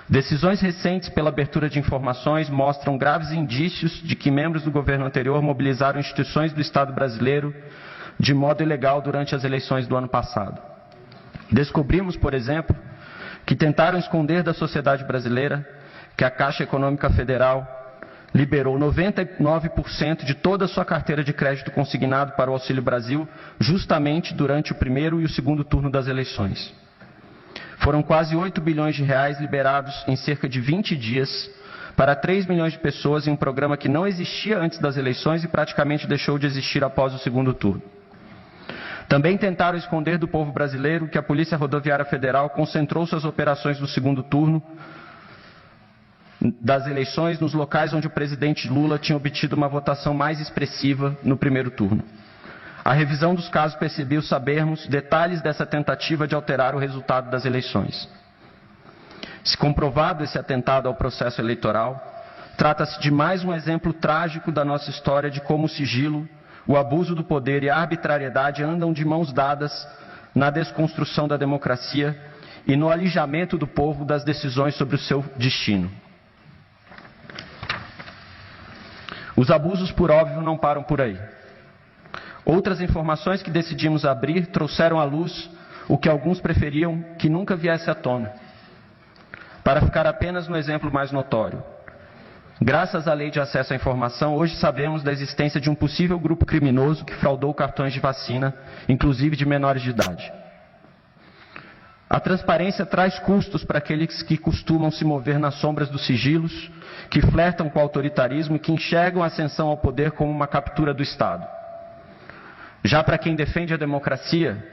Decisões recentes pela abertura de informações mostram graves indícios de que membros do governo anterior mobilizaram instituições do Estado brasileiro de modo ilegal durante as eleições do ano passado. Descobrimos, por exemplo, que tentaram esconder da sociedade brasileira que a Caixa Econômica Federal liberou 99% de toda a sua carteira de crédito consignado para o Auxílio Brasil justamente durante o primeiro e o segundo turno das eleições. Foram quase 8 bilhões de reais liberados em cerca de 20 dias para 3 milhões de pessoas em um programa que não existia antes das eleições e praticamente deixou de existir após o segundo turno. Também tentaram esconder do povo brasileiro que a Polícia Rodoviária Federal concentrou suas operações no segundo turno das eleições nos locais onde o presidente Lula tinha obtido uma votação mais expressiva no primeiro turno. A revisão dos casos permitiu sabermos detalhes dessa tentativa de alterar o resultado das eleições. Se comprovado esse atentado ao processo eleitoral, trata-se de mais um exemplo trágico da nossa história de como o sigilo, o abuso do poder e a arbitrariedade andam de mãos dadas na desconstrução da democracia e no alijamento do povo das decisões sobre o seu destino. Os abusos, por óbvio, não param por aí. Outras informações que decidimos abrir trouxeram à luz o que alguns preferiam que nunca viesse à tona. Para ficar apenas no exemplo mais notório, graças à Lei de Acesso à Informação, hoje sabemos da existência de um possível grupo criminoso que fraudou cartões de vacina, inclusive de menores de idade. A transparência traz custos para aqueles que costumam se mover nas sombras dos sigilos, que flertam com o autoritarismo e que enxergam a ascensão ao poder como uma captura do Estado. Já para quem defende a democracia,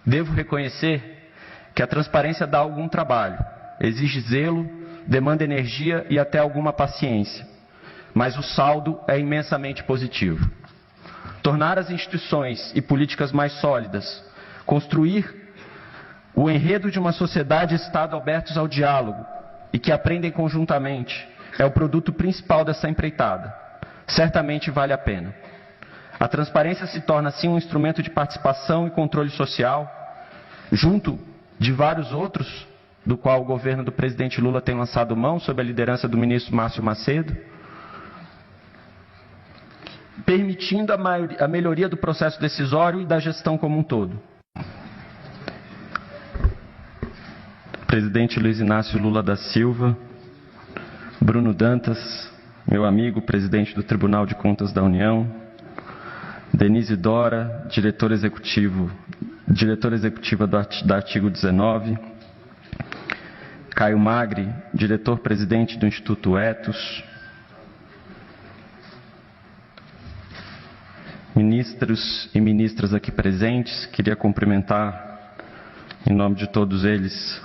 devo reconhecer que a transparência dá algum trabalho, exige zelo, demanda energia e até alguma paciência, mas o saldo é imensamente positivo. Tornar as instituições e políticas mais sólidas, construir o enredo de uma sociedade e Estado abertos ao diálogo e que aprendem conjuntamente é o produto principal dessa empreitada. Certamente vale a pena. A transparência se torna, assim, um instrumento de participação e controle social, junto de vários outros, do qual o governo do presidente Lula tem lançado mão, sob a liderança do ministro Márcio Macedo, permitindo a melhoria do processo decisório e da gestão como um todo. Presidente Luiz Inácio Lula da Silva, Bruno Dantas, meu amigo, presidente do Tribunal de Contas da União, Denise Dora, diretora executiva da Artigo 19, Caio Magri, diretor-presidente do Instituto Etos, ministros e ministras aqui presentes, queria cumprimentar, em nome de todos eles,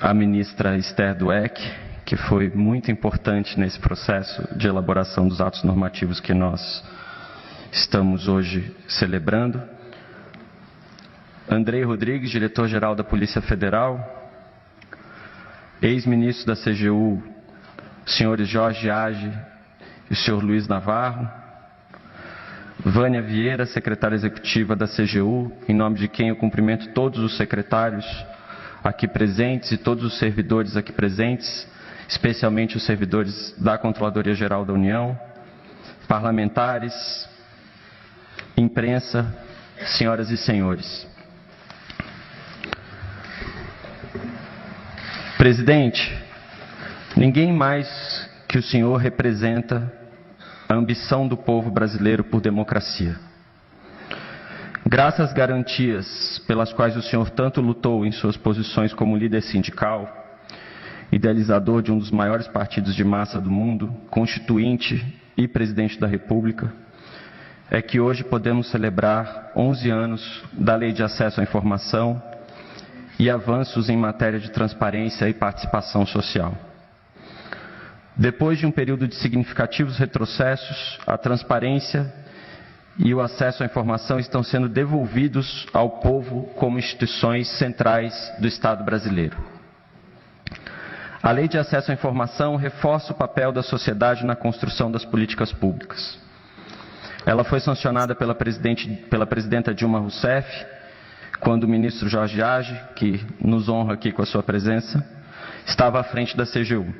a ministra Esther Dweck, que foi muito importante nesse processo de elaboração dos atos normativos que nós estamos hoje celebrando. Andrei Rodrigues, diretor-geral da Polícia Federal, ex-ministro da CGU, senhores Jorge Age e o senhor Luiz Navarro, Vânia Vieira, secretária executiva da CGU, em nome de quem eu cumprimento todos os secretários aqui presentes e todos os servidores aqui presentes, especialmente os servidores da Controladoria Geral da União, parlamentares, imprensa, senhoras e senhores. Presidente, ninguém mais que o senhor representa a ambição do povo brasileiro por democracia. Graças às garantias pelas quais o senhor tanto lutou em suas posições como líder sindical, idealizador de um dos maiores partidos de massa do mundo, constituinte e presidente da República, é que hoje podemos celebrar 11 anos da Lei de Acesso à Informação e avanços em matéria de transparência e participação social. Depois de um período de significativos retrocessos, a transparência e o acesso à informação estão sendo devolvidos ao povo como instituições centrais do Estado brasileiro. A Lei de Acesso à Informação reforça o papel da sociedade na construção das políticas públicas. Ela foi sancionada pela presidenta Dilma Rousseff, quando o ministro Jorge Age, que nos honra aqui com a sua presença, estava à frente da CGU.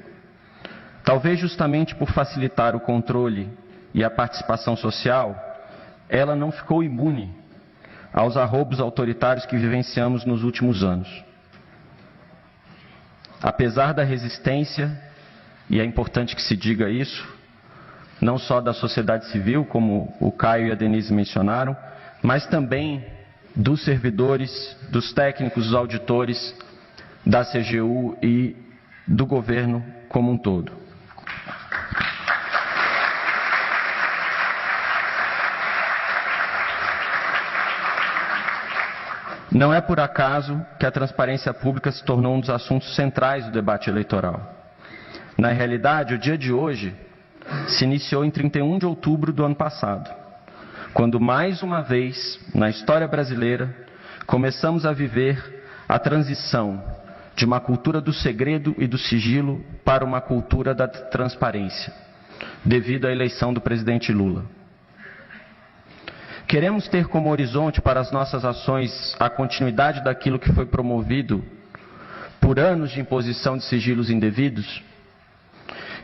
Talvez justamente por facilitar o controle e a participação social, ela não ficou imune aos arroubos autoritários que vivenciamos nos últimos anos. Apesar da resistência, e é importante que se diga isso, não só da sociedade civil, como o Caio e a Denise mencionaram, mas também dos servidores, dos técnicos, dos auditores da CGU e do governo como um todo. Não é por acaso que a transparência pública se tornou um dos assuntos centrais do debate eleitoral. Na realidade, o dia de hoje se iniciou em 31 de outubro do ano passado, quando mais uma vez, na história brasileira, começamos a viver a transição de uma cultura do segredo e do sigilo para uma cultura da transparência, devido à eleição do presidente Lula. Queremos ter como horizonte para as nossas ações a continuidade daquilo que foi promovido por anos de imposição de sigilos indevidos?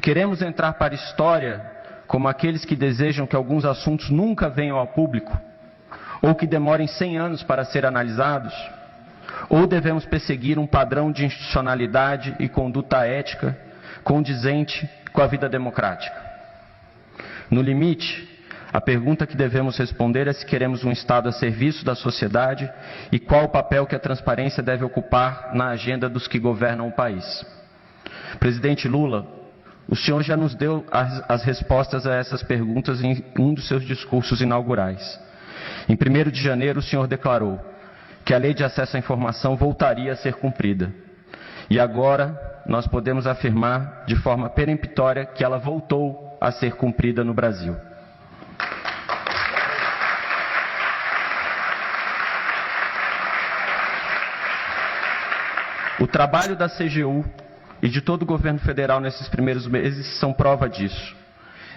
Queremos entrar para a história como aqueles que desejam que alguns assuntos nunca venham ao público, ou que demorem 100 anos para ser analisados? Ou devemos perseguir um padrão de institucionalidade e conduta ética condizente com a vida democrática? No limite, a pergunta que devemos responder é se queremos um Estado a serviço da sociedade e qual o papel que a transparência deve ocupar na agenda dos que governam o país. Presidente Lula, o senhor já nos deu as respostas a essas perguntas em um dos seus discursos inaugurais. Em 1º de janeiro, o senhor declarou que a Lei de Acesso à Informação voltaria a ser cumprida. E agora nós podemos afirmar de forma peremptória que ela voltou a ser cumprida no Brasil. O trabalho da CGU e de todo o governo federal nesses primeiros meses são prova disso.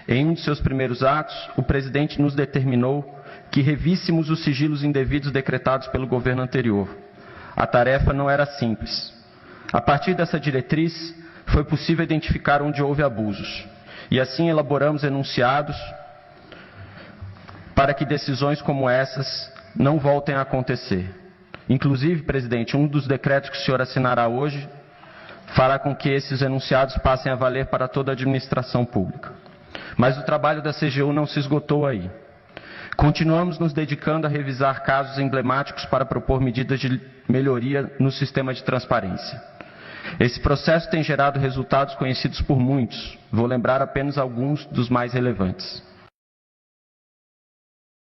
Em um de seus primeiros atos, o presidente nos determinou que revíssemos os sigilos indevidos decretados pelo governo anterior. A tarefa não era simples. A partir dessa diretriz, foi possível identificar onde houve abusos. E assim elaboramos enunciados para que decisões como essas não voltem a acontecer. Inclusive, presidente, um dos decretos que o senhor assinará hoje fará com que esses enunciados passem a valer para toda a administração pública. Mas o trabalho da CGU não se esgotou aí. Continuamos nos dedicando a revisar casos emblemáticos para propor medidas de melhoria no sistema de transparência. Esse processo tem gerado resultados conhecidos por muitos. Vou lembrar apenas alguns dos mais relevantes.